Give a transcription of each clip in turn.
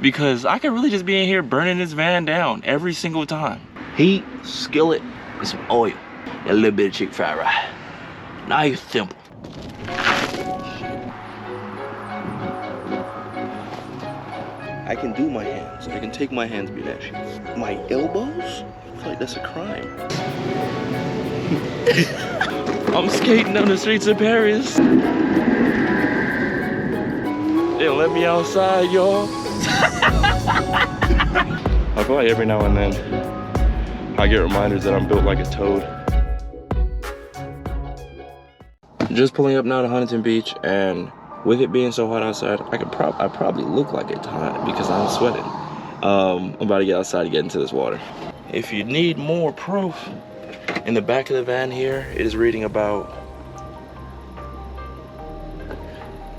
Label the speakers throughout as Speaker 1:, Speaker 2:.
Speaker 1: because I could really just be in here burning this van down every single time. Heat, skillet, and some oil, and a little bit of chicken fried rice. Nice, simple. I can do my hands. I can take my hands be that shit. My elbows? I feel like that's a crime. I'm skating down the streets of Paris. They let me outside, y'all. I feel like every now and then I get reminders that I'm built like a toad. Just pulling up now to Huntington Beach, and with it being so hot outside, I probably look like it's hot because I'm sweating. I'm about to get outside to get into this water. If you need more proof, in the back of the van here, it is reading about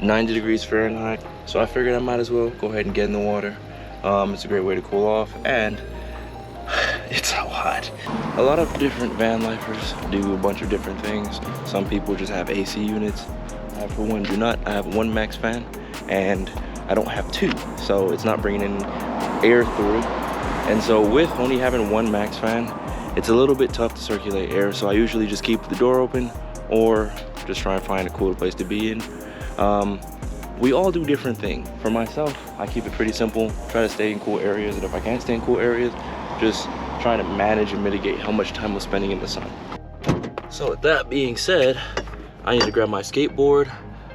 Speaker 1: 90 degrees Fahrenheit. So I figured I might as well go ahead and get in the water. It's a great way to cool off, and it's so hot. A lot of different van lifers do a bunch of different things. Some people just have AC units. I, for one, do not. I have one max fan, and I don't have two, so it's not bringing in air through. And so with only having one max fan, it's a little bit tough to circulate air, so I usually just keep the door open or just try and find a cooler place to be in. We all do different things. For myself, I keep it pretty simple, try to stay in cool areas, and if I can't stay in cool areas, just trying to manage and mitigate how much time I'm spending in the sun. So with that being said, I need to grab my skateboard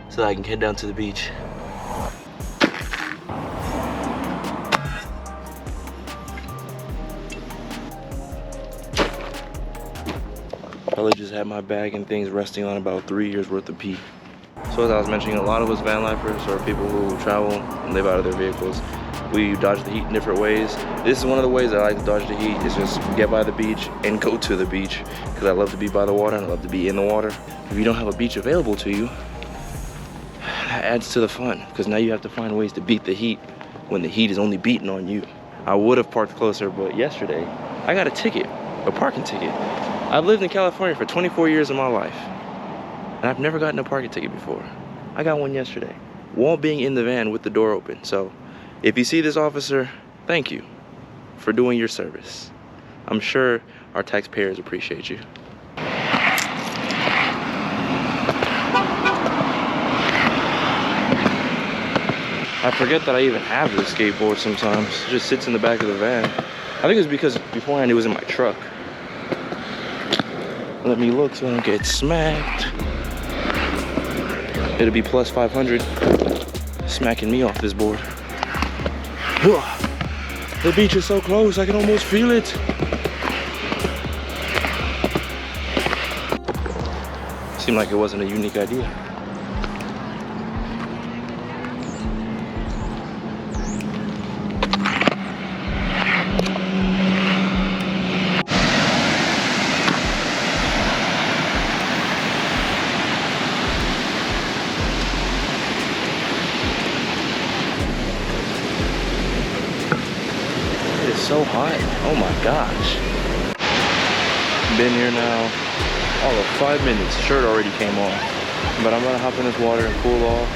Speaker 1: so that I can head down to the beach. Probably just had my bag and things resting on about 3 years worth of pee. So as I was mentioning, a lot of us van lifers or people who travel and live out of their vehicles, we dodge the heat in different ways. This is one of the ways that I like to dodge the heat, is just get by the beach and go to the beach, because I love to be by the water and I love to be in the water. If you don't have a beach available to you, that adds to the fun, because now you have to find ways to beat the heat when the heat is only beating on you. I would have parked closer, but yesterday I got a ticket, a parking ticket. I've lived in California for 24 years of my life, and I've never gotten a parking ticket before. I got one yesterday, while being in the van with the door open. So if you see this officer, thank you for doing your service. I'm sure our taxpayers appreciate you. I forget that I even have this skateboard sometimes. It just sits in the back of the van. I think it's because beforehand it was in my truck. Let me look so I don't get smacked. It'll be plus 500 smacking me off this board. The beach is so close, I can almost feel it. Seemed like it wasn't a unique idea. So hot, oh my gosh. Been here now all of 5 minutes, shirt already came off. But I'm gonna hop in this water and cool off.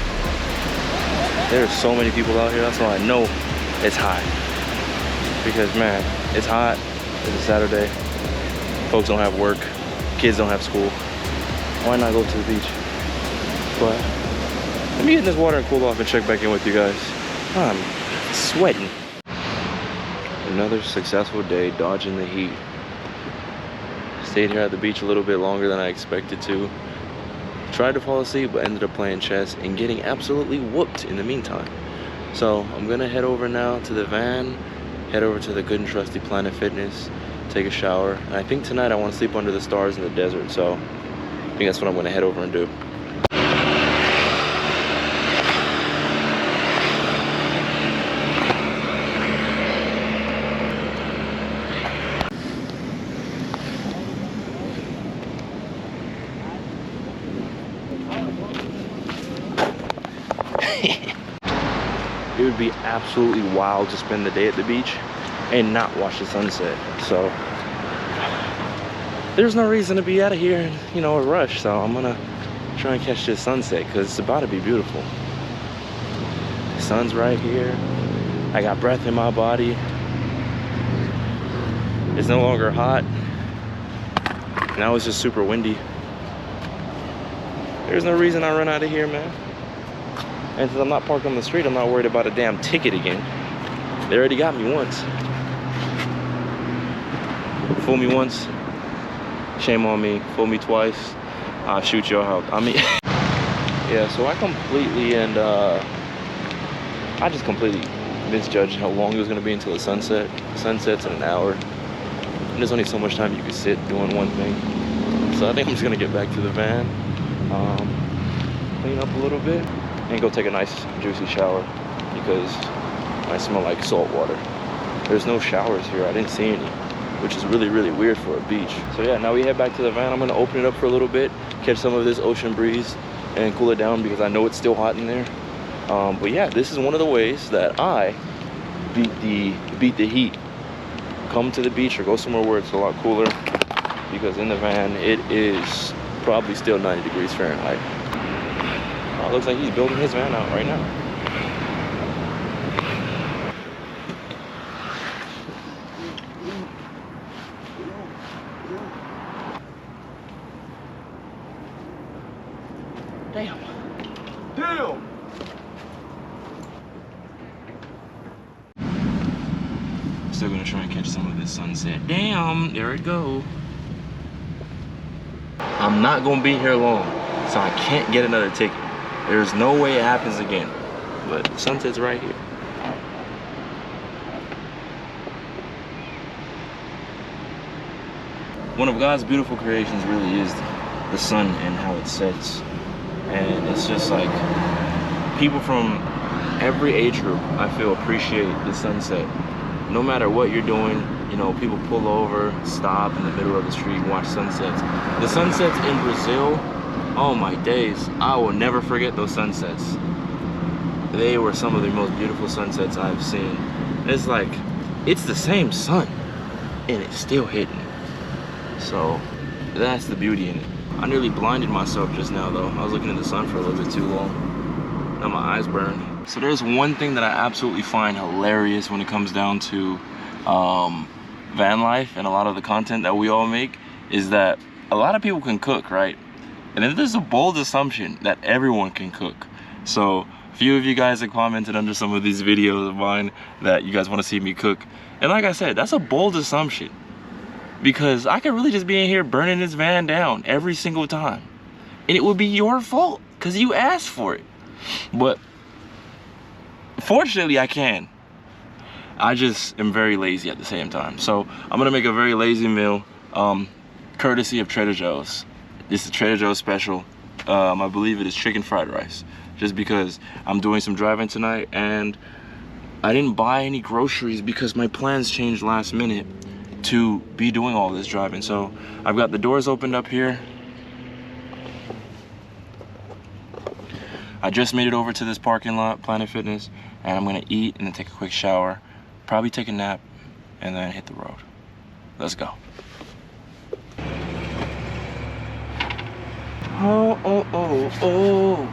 Speaker 1: There's so many people out here, that's why I know it's hot. Because man, it's hot, it's a Saturday. Folks don't have work, kids don't have school. Why not go to the beach? But let me get in this water and cool off and check back in with you guys. I'm sweating. Another successful day dodging the heat. Stayed here at the beach a little bit longer than I expected to. Tried to fall asleep, but ended up playing chess and getting absolutely whooped in the meantime. So I'm gonna head over now to the van, head over to the good and trusty Planet Fitness, take a shower. And I think tonight I want to sleep under the stars in the desert, so I think that's what I'm gonna head over and do. It would be absolutely wild to spend the day at the beach and not watch the sunset. So there's no reason to be out of here in, you know, a rush. So I'm gonna try and catch this sunset because it's about to be beautiful. The sun's right here. I got breath in my body. It's no longer hot. Now it's just super windy. There's no reason I run out of here, man. And since I'm not parked on the street, I'm not worried about a damn ticket again. They already got me once. Fool me once, shame on me. Fool me twice, I'll shoot your house. I mean, yeah, so I completely I just completely misjudged how long it was gonna be until the sunset. The sunset's in an hour. And there's only so much time you can sit doing one thing. So I think I'm just gonna get back to the van, clean up a little bit, and go take a nice juicy shower because I smell like salt water. There's no showers here, I didn't see any, which is really, really weird for a beach. So yeah, now we head back to the van. I'm gonna open it up for a little bit, catch some of this ocean breeze and cool it down because I know it's still hot in there. But yeah, this is one of the ways that I beat the heat. Come to the beach or go somewhere where it's a lot cooler, because in the van it is probably still 90 degrees Fahrenheit. Oh, looks like he's building his van out right now. Damn. Still gonna try and catch some of this sunset. Damn, there it go. I'm not gonna be here long, so I can't get another ticket. There's no way it happens again. But sunset's right here. One of God's beautiful creations really is the sun and how it sets. And it's just like people from every age group, I feel, appreciate the sunset. No matter what you're doing, you know, people pull over, stop in the middle of the street, watch sunsets. The sunsets in Brazil, oh my days, I will never forget those sunsets. They were some of the most beautiful sunsets I've seen. It's like, it's the same sun, and it's still hidden. So, that's the beauty in it. I nearly blinded myself just now though. I was looking at the sun for a little bit too long. Now my eyes burn. So there's one thing that I absolutely find hilarious when it comes down to van life and a lot of the content that we all make, is that a lot of people can cook, right? And then there's a bold assumption that everyone can cook. So a few of you guys have commented under some of these videos of mine that you guys want to see me cook. And like I said, that's a bold assumption, because I could really just be in here burning this van down every single time. And it would be your fault, because you asked for it. But fortunately, I can. I just am very lazy at the same time. So I'm gonna make a very lazy meal, courtesy of Trader Joe's. This is a Trader Joe's special. I believe it is chicken fried rice. Just because I'm doing some driving tonight and I didn't buy any groceries because my plans changed last minute to be doing all this driving. So I've got the doors opened up here. I just made it over to this parking lot, Planet Fitness, and I'm gonna eat and then take a quick shower, probably take a nap, and then hit the road. Let's go. Oh, oh, oh, oh.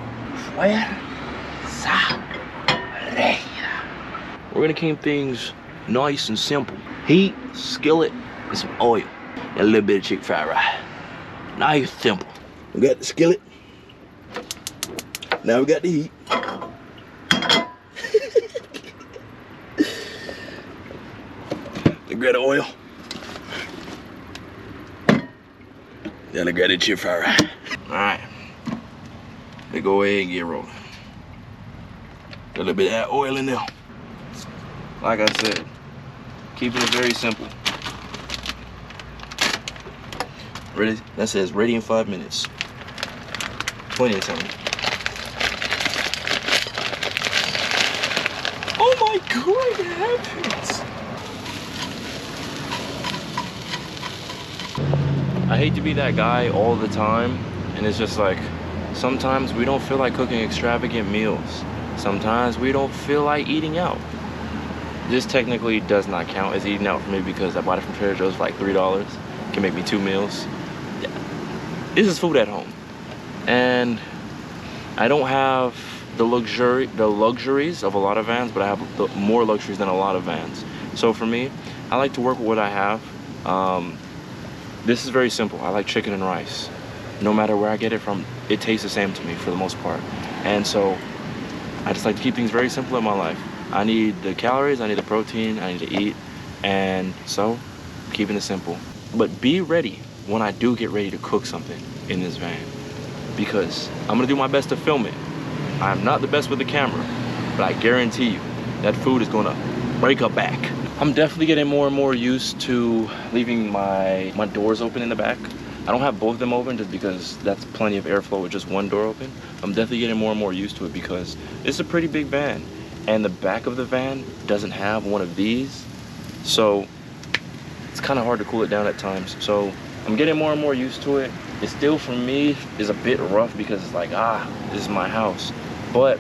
Speaker 1: We're gonna keep things nice and simple. Heat, skillet, and some oil, and a little bit of chicken fried rice. Nice, simple. We got the skillet. Now we got the heat. Grab the oil. Then I grab the chicken fried rice. Alright. Let's go ahead and get rolling. Got a little bit of that oil in there. Like I said, keeping it very simple. Ready? That says ready in 5 minutes. Plenty of time. Oh my God, it happens. I hate to be that guy all the time, and it's just like, sometimes we don't feel like cooking extravagant meals. Sometimes we don't feel like eating out. This technically does not count as eating out for me because I bought it from Trader Joe's for like $3. Can make me 2 meals. Yeah. This is food at home. And I don't have the luxuries of a lot of vans, but I have more luxuries than a lot of vans. So for me, I like to work with what I have. This is very simple. I like chicken and rice. No matter where I get it from, it tastes the same to me for the most part. And so I just like to keep things very simple in my life. I need the calories, I need the protein, I need to eat, and so I'm keeping it simple. But be ready when I do get ready to cook something in this van, because I'm gonna do my best to film it. I'm not the best with the camera, but I guarantee you that food is gonna break a back. I'm definitely getting more and more used to leaving my doors open in the back. I don't have both of them open just because that's plenty of airflow with just one door open. I'm definitely getting more and more used to it because it's a pretty big van, and the back of the van doesn't have one of these, so it's kind of hard to cool it down at times. So I'm getting more and more used to it. It still, for me, is a bit rough because it's like, this is my house. But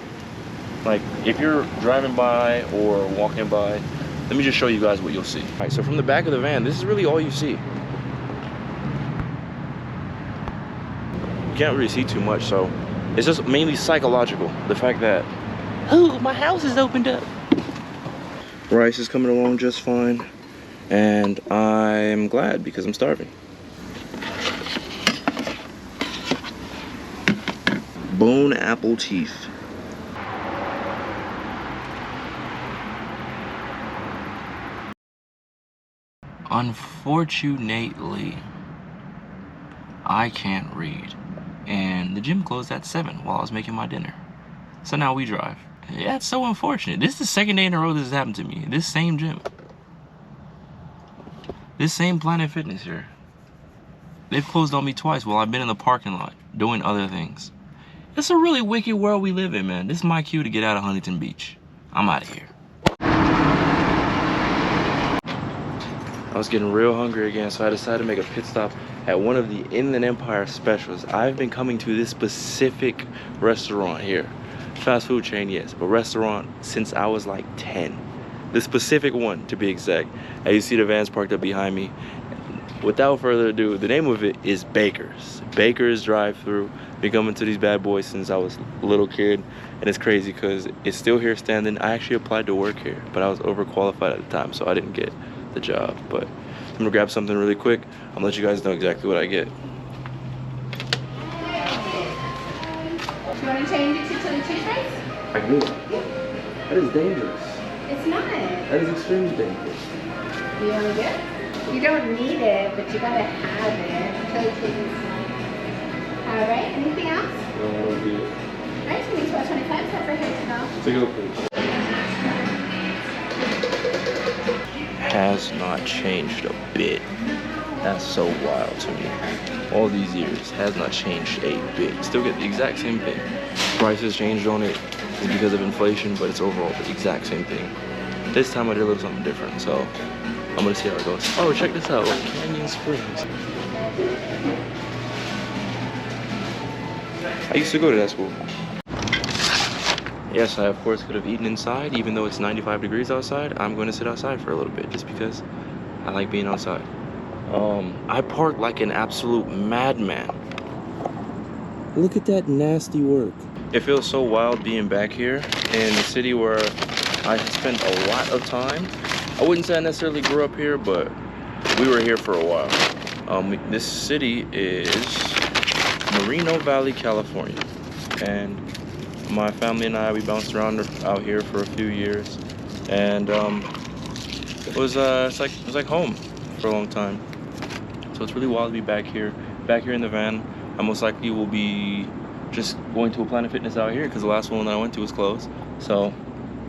Speaker 1: like, if you're driving by or walking by, let me just show you guys what you'll see. All right, so from the back of the van, this is really all you see. You can't really see too much, so it's just mainly psychological. The fact that, oh, my house is opened up. Rice is coming along just fine, and I'm glad because I'm starving. Bone apple teeth. Unfortunately, I can't read, and the gym closed at 7 while I was making my dinner. So now we drive. Yeah, it's so unfortunate. This is the second day in a row this has happened to me. This same gym. This same Planet Fitness here. They've closed on me twice while I've been in the parking lot doing other things. It's a really wicked world we live in, man. This is my cue to get out of Huntington Beach. I'm out of here. I was getting real hungry again, so I decided to make a pit stop at one of the Inland Empire specials. I've been coming to this specific restaurant here. Fast food chain, yes, but restaurant since I was like 10. The specific one, to be exact. As you see the vans parked up behind me. Without further ado, the name of it is Baker's. Baker's drive-thru. Been coming to these bad boys since I was a little kid, and it's crazy because it's still here standing. I actually applied to work here, but I was overqualified at the time, so I didn't get the job. But I'm gonna grab something really quick. I'm gonna let you guys know exactly what I get.
Speaker 2: Do you want to change it to chili cheese rice?
Speaker 1: I do. That is dangerous.
Speaker 2: It's not.
Speaker 1: That is extremely dangerous.
Speaker 2: You want to do it? You don't need it, but you gotta have it. Chili cheese. All right. Anything else?
Speaker 1: No, I don't do it.
Speaker 2: All right. So we need 12.25 cents for here to go.
Speaker 1: Take a look, please. Has not changed a bit. That's so wild to me. All these years has not changed a bit. Still get the exact same thing. Prices changed on it is because of inflation, but it's overall the exact same thing. This time I did a little something different, so I'm gonna see how it goes. Oh, check this out, Canyon Springs. I used to go to that school. Yes, I of course could have eaten inside, even though it's 95 degrees outside. I'm going to sit outside for a little bit just because I like being outside. I parked like an absolute madman. Look at that nasty work. It feels so wild being back here in the city where I spent a lot of time. I wouldn't say I necessarily grew up here, but we were here for a while. This city is Moreno Valley, California, and my family and I, we bounced around out here for a few years, and it was like home for a long time. So it's really wild to be back here in the van. I most likely will be just going to a Planet Fitness out here because the last one that I went to was closed. So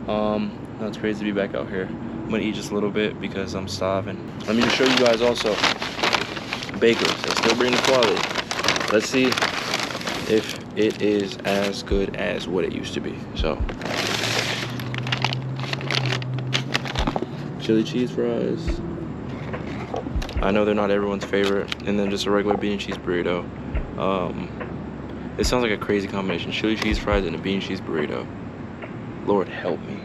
Speaker 1: no, it's crazy to be back out here. I'm gonna eat just a little bit because I'm starving. Let me just show you guys also Baker's. They still bring the quality. Let's see if it is as good as what it used to be. So, chili cheese fries. I know they're not everyone's favorite, and then just a regular bean and cheese burrito. It sounds like a crazy combination: chili cheese fries and a bean and cheese burrito. Lord help me.